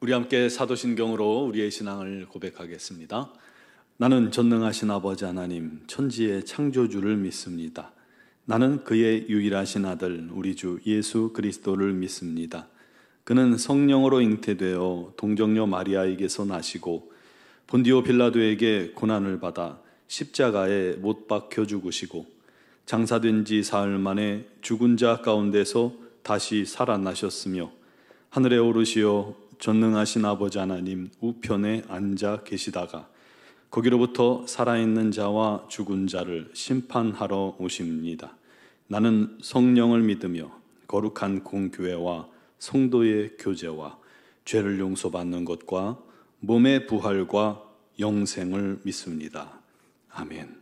우리 함께 사도신경으로 우리의 신앙을 고백하겠습니다. 나는 전능하신 아버지 하나님, 천지의 창조주를 믿습니다. 나는 그의 유일하신 아들, 우리 주 예수 그리스도를 믿습니다. 그는 성령으로 잉태되어 동정녀 마리아에게서 나시고 본디오 빌라도에게 고난을 받아 십자가에 못 박혀 죽으시고 장사된 지 사흘 만에 죽은 자 가운데서 다시 살아나셨으며 하늘에 오르시어 전능하신 아버지 하나님 우편에 앉아 계시다가 거기로부터 살아있는 자와 죽은 자를 심판하러 오십니다. 나는 성령을 믿으며 거룩한 공교회와 성도의 교제와 죄를 용서받는 것과 몸의 부활과 영생을 믿습니다. 아멘.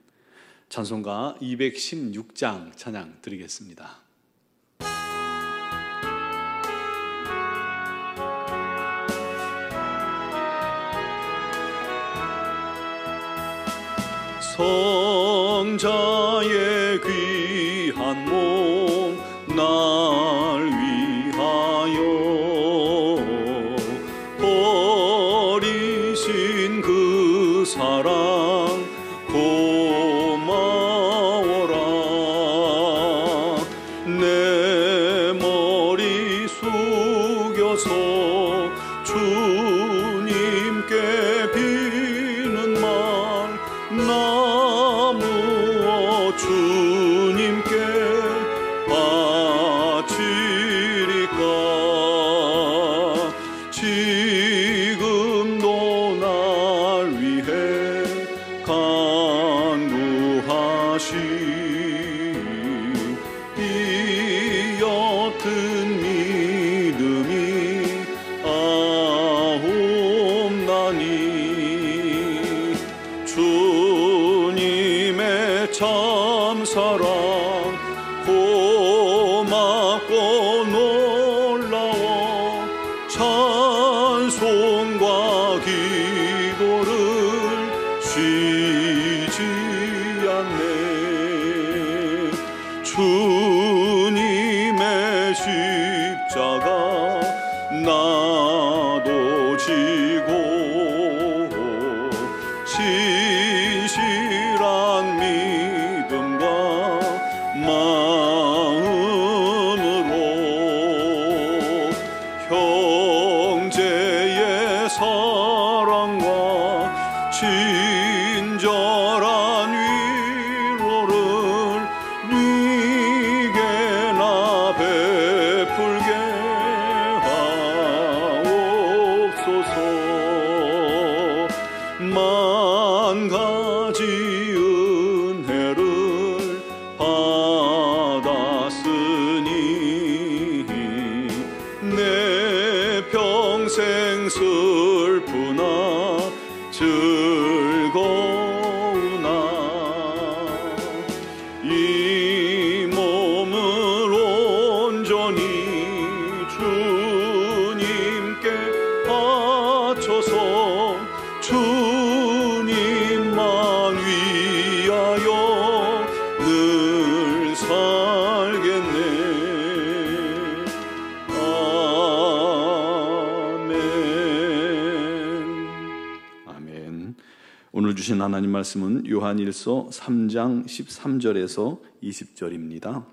찬송가 216장 찬양 드리겠습니다. 성자의 귀한 몸 날 위하여 버리신 그 사랑 고마워라. 내 머리 숙여서 주님께 비는 말 나무어 주님께 바치리까. 지금도 날 위해 간구하시 이 옅은 믿음이 아옵나니 주님의 참사랑 고맙고 놀라워 찬송과 기도를 쉬지 않네. 주님의 십자가 나도 지고 신실한 믿음과 마음으로 형제의 사랑과 친절한 위로를 네게나 베풀게 하옵소서. 만 가지 은혜를 받았으니 내 평생 슬프나 즐거우나 이 몸을 온전히 주님께 바쳐서 주님만 위하여 늘 살겠네. 아멘. 아멘. 오늘 주신 하나님 말씀은 요한일서 3장 13절에서 20절입니다.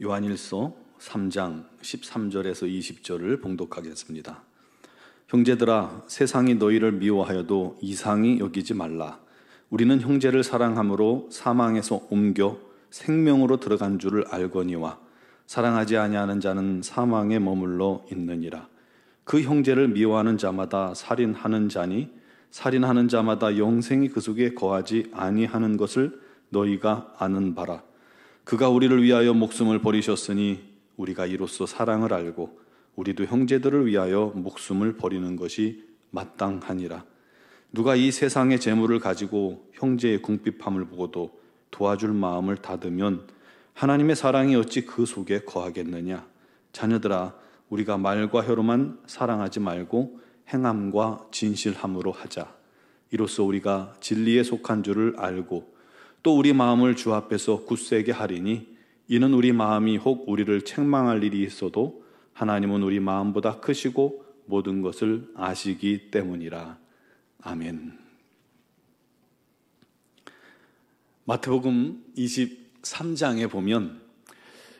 요한일서 3장 13절에서 20절을 봉독하겠습니다. 형제들아, 세상이 너희를 미워하여도 이상히 여기지 말라. 우리는 형제를 사랑함으로 사망에서 옮겨 생명으로 들어간 줄을 알거니와 사랑하지 아니하는 자는 사망에 머물러 있느니라. 그 형제를 미워하는 자마다 살인하는 자니 살인하는 자마다 영생이 그 속에 거하지 아니하는 것을 너희가 아는 바라. 그가 우리를 위하여 목숨을 버리셨으니 우리가 이로써 사랑을 알고 우리도 형제들을 위하여 목숨을 버리는 것이 마땅하니라. 누가 이 세상의 재물을 가지고 형제의 궁핍함을 보고도 도와줄 마음을 닫으면 하나님의 사랑이 어찌 그 속에 거하겠느냐. 자녀들아, 우리가 말과 혀로만 사랑하지 말고 행함과 진실함으로 하자. 이로써 우리가 진리에 속한 줄을 알고 또 우리 마음을 주 앞에서 굳세게 하리니 이는 우리 마음이 혹 우리를 책망할 일이 있어도 하나님은 우리 마음보다 크시고 모든 것을 아시기 때문이라. 아멘. 마태복음 23장에 보면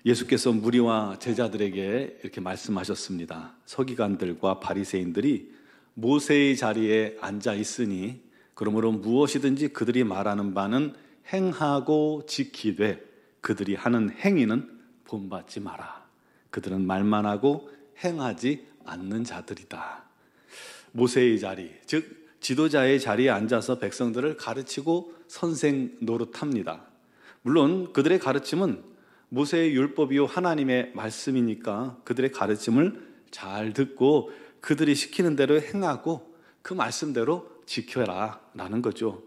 예수께서 무리와 제자들에게 이렇게 말씀하셨습니다. 서기관들과 바리새인들이 모세의 자리에 앉아 있으니 그러므로 무엇이든지 그들이 말하는 바는 행하고 지키되 그들이 하는 행위는 본받지 마라. 그들은 말만 하고 행하지 않는 자들이다. 모세의 자리, 즉 지도자의 자리에 앉아서 백성들을 가르치고 선생 노릇합니다. 물론 그들의 가르침은 모세의 율법이요 하나님의 말씀이니까 그들의 가르침을 잘 듣고 그들이 시키는 대로 행하고 그 말씀대로 지켜라 라는 거죠.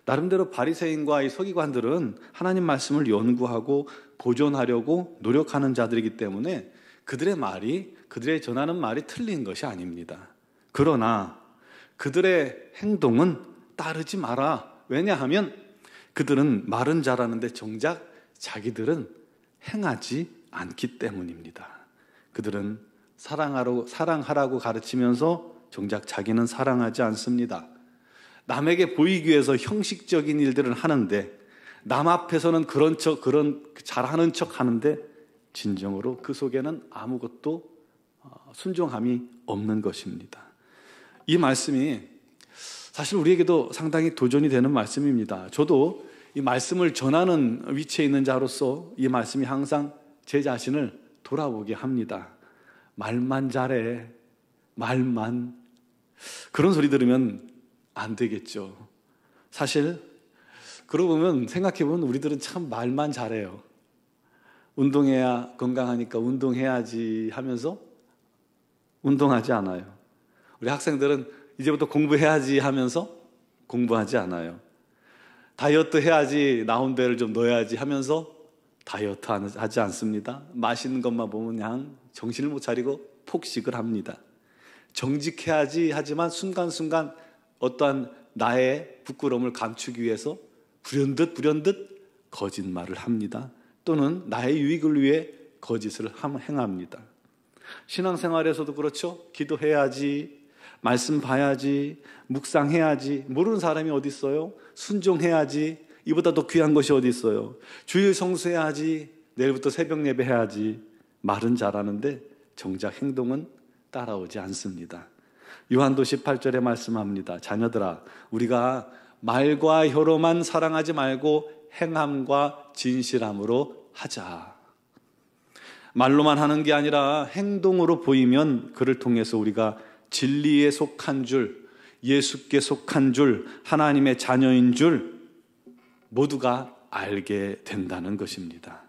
나름대로 바리새인과 이 서기관들은 하나님 말씀을 연구하고 보존하려고 노력하는 자들이기 때문에 그들의 전하는 말이 틀린 것이 아닙니다. 그러나 그들의 행동은 따르지 마라. 왜냐하면 그들은 말은 잘하는데 정작 자기들은 행하지 않기 때문입니다. 그들은 사랑하라고 가르치면서 정작 자기는 사랑하지 않습니다. 남에게 보이기 위해서 형식적인 일들을 하는데 남 앞에서는 그런 잘하는 척 하는데 진정으로 그 속에는 아무것도 순종함이 없는 것입니다. 이 말씀이 사실 우리에게도 상당히 도전이 되는 말씀입니다. 저도 이 말씀을 전하는 위치에 있는 자로서 이 말씀이 항상 제 자신을 돌아보게 합니다. 말만 잘해, 말만. 그런 소리 들으면 안 되겠죠. 사실 그러고 보면 생각해보면 우리들은 참 말만 잘해요. 운동해야 건강하니까 운동해야지 하면서 운동하지 않아요. 우리 학생들은 이제부터 공부해야지 하면서 공부하지 않아요. 다이어트 해야지 나온 배를 좀 넣어야지 하면서 다이어트 하지 않습니다. 맛있는 것만 보면 그냥 정신을 못 차리고 폭식을 합니다. 정직해야지 하지만 순간순간 어떠한 나의 부끄러움을 감추기 위해서 불현듯 거짓말을 합니다. 또는 나의 유익을 위해 거짓을 행합니다. 신앙생활에서도 그렇죠. 기도해야지, 말씀 봐야지, 묵상해야지. 모르는 사람이 어디 있어요? 순종해야지. 이보다 더 귀한 것이 어디 있어요? 주일 성수해야지. 내일부터 새벽 예배 해야지. 말은 잘하는데 정작 행동은 따라오지 않습니다. 요한도 18절에 말씀합니다. 자녀들아, 우리가 말과 혀로만 사랑하지 말고 행함과 진실함으로 하자. 말로만 하는 게 아니라 행동으로 보이면 그를 통해서 우리가 진리에 속한 줄, 예수께 속한 줄, 하나님의 자녀인 줄 모두가 알게 된다는 것입니다.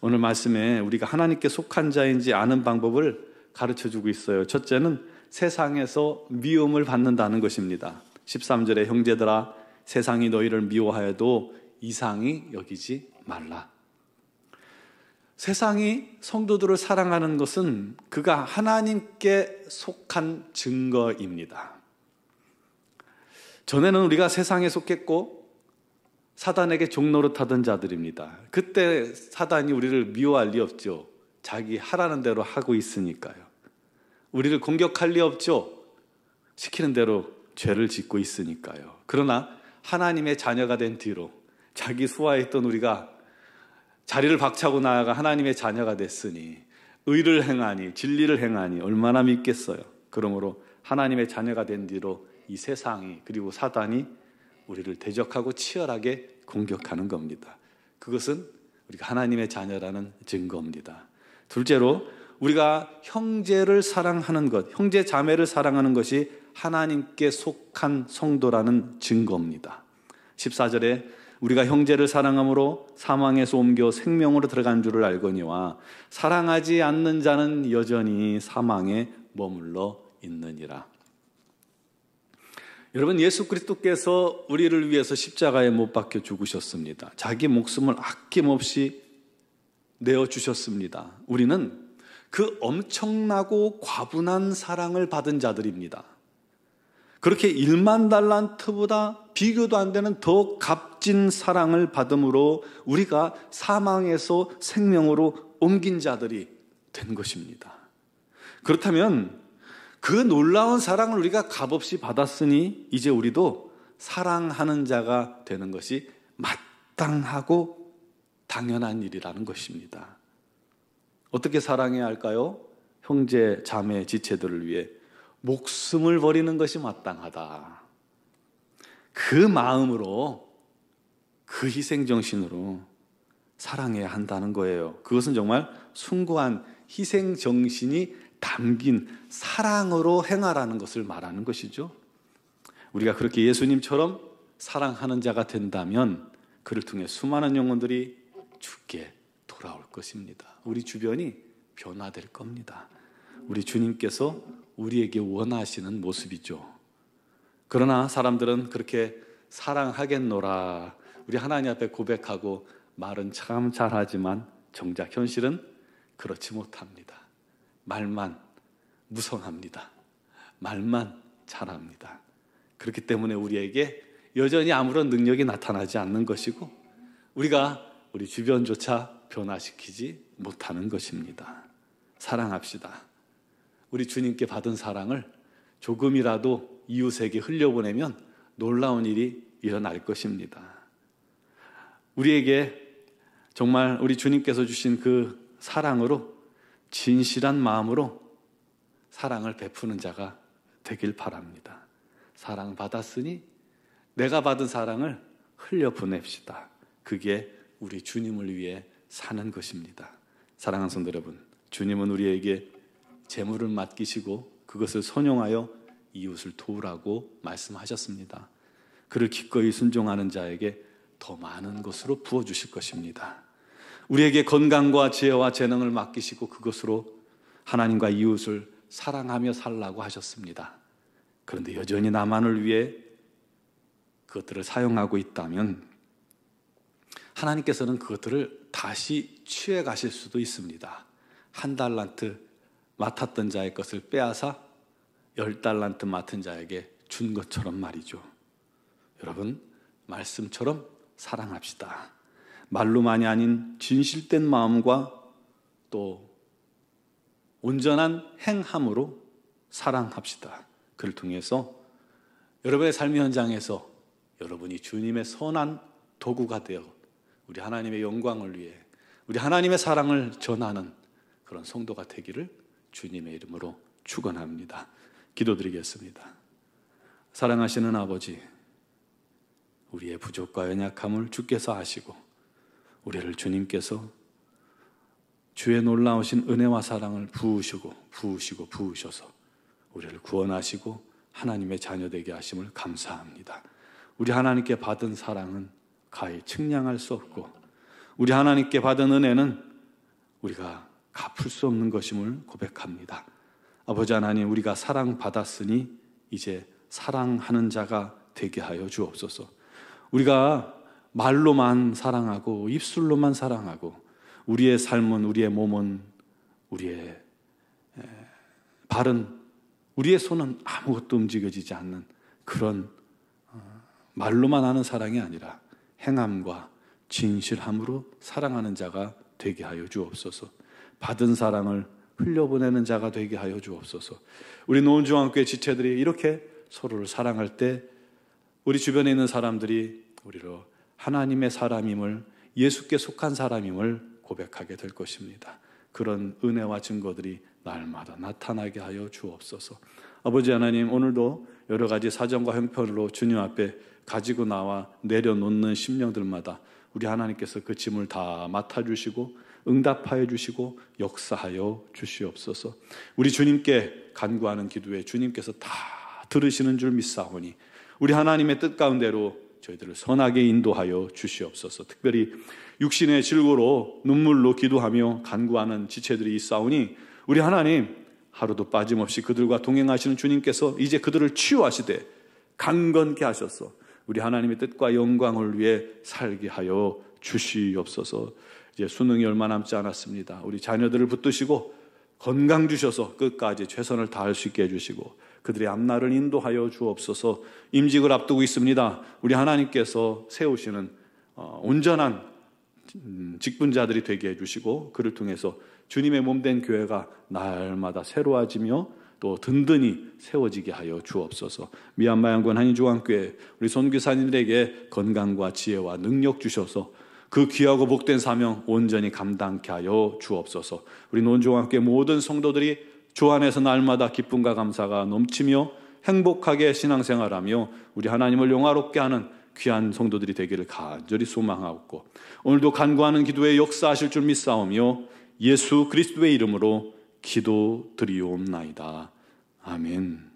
오늘 말씀에 우리가 하나님께 속한 자인지 아는 방법을 가르쳐주고 있어요. 첫째는 세상에서 미움을 받는다는 것입니다. 13절에 형제들아 세상이 너희를 미워하여도 이상히 여기지 말라. 세상이 성도들을 사랑하는 것은 그가 하나님께 속한 증거입니다. 전에는 우리가 세상에 속했고 사단에게 종노릇하던 자들입니다. 그때 사단이 우리를 미워할 리 없죠. 자기 하라는 대로 하고 있으니까요. 우리를 공격할 리 없죠. 시키는 대로 죄를 짓고 있으니까요. 그러나 하나님의 자녀가 된 뒤로 자기 수하했던 우리가 자리를 박차고 나아가 하나님의 자녀가 됐으니 의를 행하니 진리를 행하니 얼마나 믿겠어요. 그러므로 하나님의 자녀가 된 뒤로 이 세상이 그리고 사단이 우리를 대적하고 치열하게 공격하는 겁니다. 그것은 우리가 하나님의 자녀라는 증거입니다. 둘째로 우리가 형제를 사랑하는 것, 형제 자매를 사랑하는 것이 하나님께 속한 성도라는 증거입니다. 14절에 우리가 형제를 사랑함으로 사망에서 옮겨 생명으로 들어간 줄을 알거니와 사랑하지 않는 자는 여전히 사망에 머물러 있느니라. 여러분, 예수 그리스도께서 우리를 위해서 십자가에 못 박혀 죽으셨습니다. 자기 목숨을 아낌없이 내어주셨습니다. 우리는 그 엄청나고 과분한 사랑을 받은 자들입니다. 그렇게 1만 달란트보다 비교도 안 되는 더 값진 사랑을 받음으로 우리가 사망에서 생명으로 옮긴 자들이 된 것입니다. 그렇다면 그 놀라운 사랑을 우리가 값없이 받았으니 이제 우리도 사랑하는 자가 되는 것이 마땅하고 당연한 일이라는 것입니다. 어떻게 사랑해야 할까요? 형제, 자매, 지체들을 위해 목숨을 버리는 것이 마땅하다. 그 마음으로, 그 희생정신으로 사랑해야 한다는 거예요. 그것은 정말 숭고한 희생정신이 담긴 사랑으로 행하라는 것을 말하는 것이죠. 우리가 그렇게 예수님처럼 사랑하는 자가 된다면 그를 통해 수많은 영혼들이 주께 돌아올 것입니다. 우리 주변이 변화될 겁니다. 우리 주님께서 우리에게 원하시는 모습이죠. 그러나 사람들은 그렇게 사랑하겠노라 우리 하나님 앞에 고백하고 말은 참 잘하지만 정작 현실은 그렇지 못합니다. 말만 무성합니다. 말만 잘합니다. 그렇기 때문에 우리에게 여전히 아무런 능력이 나타나지 않는 것이고 우리가 우리 주변조차 변화시키지 못하는 것입니다. 사랑합시다. 우리 주님께 받은 사랑을 조금이라도 이웃에게 흘려보내면 놀라운 일이 일어날 것입니다. 우리에게 정말 우리 주님께서 주신 그 사랑으로 진실한 마음으로 사랑을 베푸는 자가 되길 바랍니다. 사랑받았으니 내가 받은 사랑을 흘려보냅시다. 그게 우리 주님을 위해 사는 것입니다. 사랑하는 성도 여러분, 주님은 우리에게 재물을 맡기시고 그것을 선용하여 이웃을 도우라고 말씀하셨습니다. 그를 기꺼이 순종하는 자에게 더 많은 것으로 부어주실 것입니다. 우리에게 건강과 지혜와 재능을 맡기시고 그것으로 하나님과 이웃을 사랑하며 살라고 하셨습니다. 그런데 여전히 나만을 위해 그것들을 사용하고 있다면 하나님께서는 그것들을 다시 취해 가실 수도 있습니다. 1달란트 맡았던 자의 것을 빼앗아 10달란트 맡은 자에게 준 것처럼 말이죠. 여러분, 말씀처럼 사랑합시다. 말로만이 아닌 진실된 마음과 또 온전한 행함으로 사랑합시다. 그를 통해서 여러분의 삶의 현장에서 여러분이 주님의 선한 도구가 되어 우리 하나님의 영광을 위해 우리 하나님의 사랑을 전하는 그런 성도가 되기를 주님의 이름으로 축원합니다. 기도드리겠습니다. 사랑하시는 아버지, 우리의 부족과 연약함을 주께서 아시고 우리를 주님께서 주의 놀라우신 은혜와 사랑을 부으셔서 우리를 구원하시고 하나님의 자녀 되게 하심을 감사합니다. 우리 하나님께 받은 사랑은 가히 측량할 수 없고 우리 하나님께 받은 은혜는 우리가 갚을 수 없는 것임을 고백합니다. 아버지 하나님, 우리가 사랑받았으니 이제 사랑하는 자가 되게 하여 주옵소서. 우리가 말로만 사랑하고 입술로만 사랑하고 우리의 삶은, 우리의 몸은, 우리의 발은, 우리의 손은 아무것도 움직여지지 않는 그런 말로만 하는 사랑이 아니라 행함과 진실함으로 사랑하는 자가 되게 하여 주옵소서. 받은 사랑을 흘려보내는 자가 되게 하여 주옵소서. 우리 노원중앙교회 지체들이 이렇게 서로를 사랑할 때 우리 주변에 있는 사람들이 우리로 하나님의 사람임을, 예수께 속한 사람임을 고백하게 될 것입니다. 그런 은혜와 증거들이 날마다 나타나게 하여 주옵소서. 아버지 하나님, 오늘도 여러 가지 사정과 형편으로 주님 앞에 가지고 나와 내려놓는 심령들마다 우리 하나님께서 그 짐을 다 맡아주시고 응답하여 주시고 역사하여 주시옵소서. 우리 주님께 간구하는 기도에 주님께서 다 들으시는 줄 믿사오니 우리 하나님의 뜻 가운데로 저희들을 선하게 인도하여 주시옵소서. 특별히 육신의 질고로 눈물로 기도하며 간구하는 지체들이 있사오니 우리 하나님, 하루도 빠짐없이 그들과 동행하시는 주님께서 이제 그들을 치유하시되 강건케 하셔서 우리 하나님의 뜻과 영광을 위해 살게 하여 주시옵소서. 이제 수능이 얼마 남지 않았습니다. 우리 자녀들을 붙드시고 건강 주셔서 끝까지 최선을 다할 수 있게 해주시고 그들의 앞날을 인도하여 주옵소서. 임직을 앞두고 있습니다. 우리 하나님께서 세우시는 온전한 직분자들이 되게 해주시고 그를 통해서 주님의 몸된 교회가 날마다 새로워지며 또 든든히 세워지게 하여 주옵소서. 미얀마 양군 한인중앙교회 우리 선교사님들에게 건강과 지혜와 능력 주셔서 그 귀하고 복된 사명 온전히 감당케 하여 주옵소서. 우리 논중앙교회 모든 성도들이 주 안에서 날마다 기쁨과 감사가 넘치며 행복하게 신앙생활하며 우리 하나님을 영화롭게 하는 귀한 성도들이 되기를 간절히 소망하옵고, 오늘도 간구하는 기도에 역사하실 줄 믿사오며 예수 그리스도의 이름으로 기도드리옵나이다. 아멘.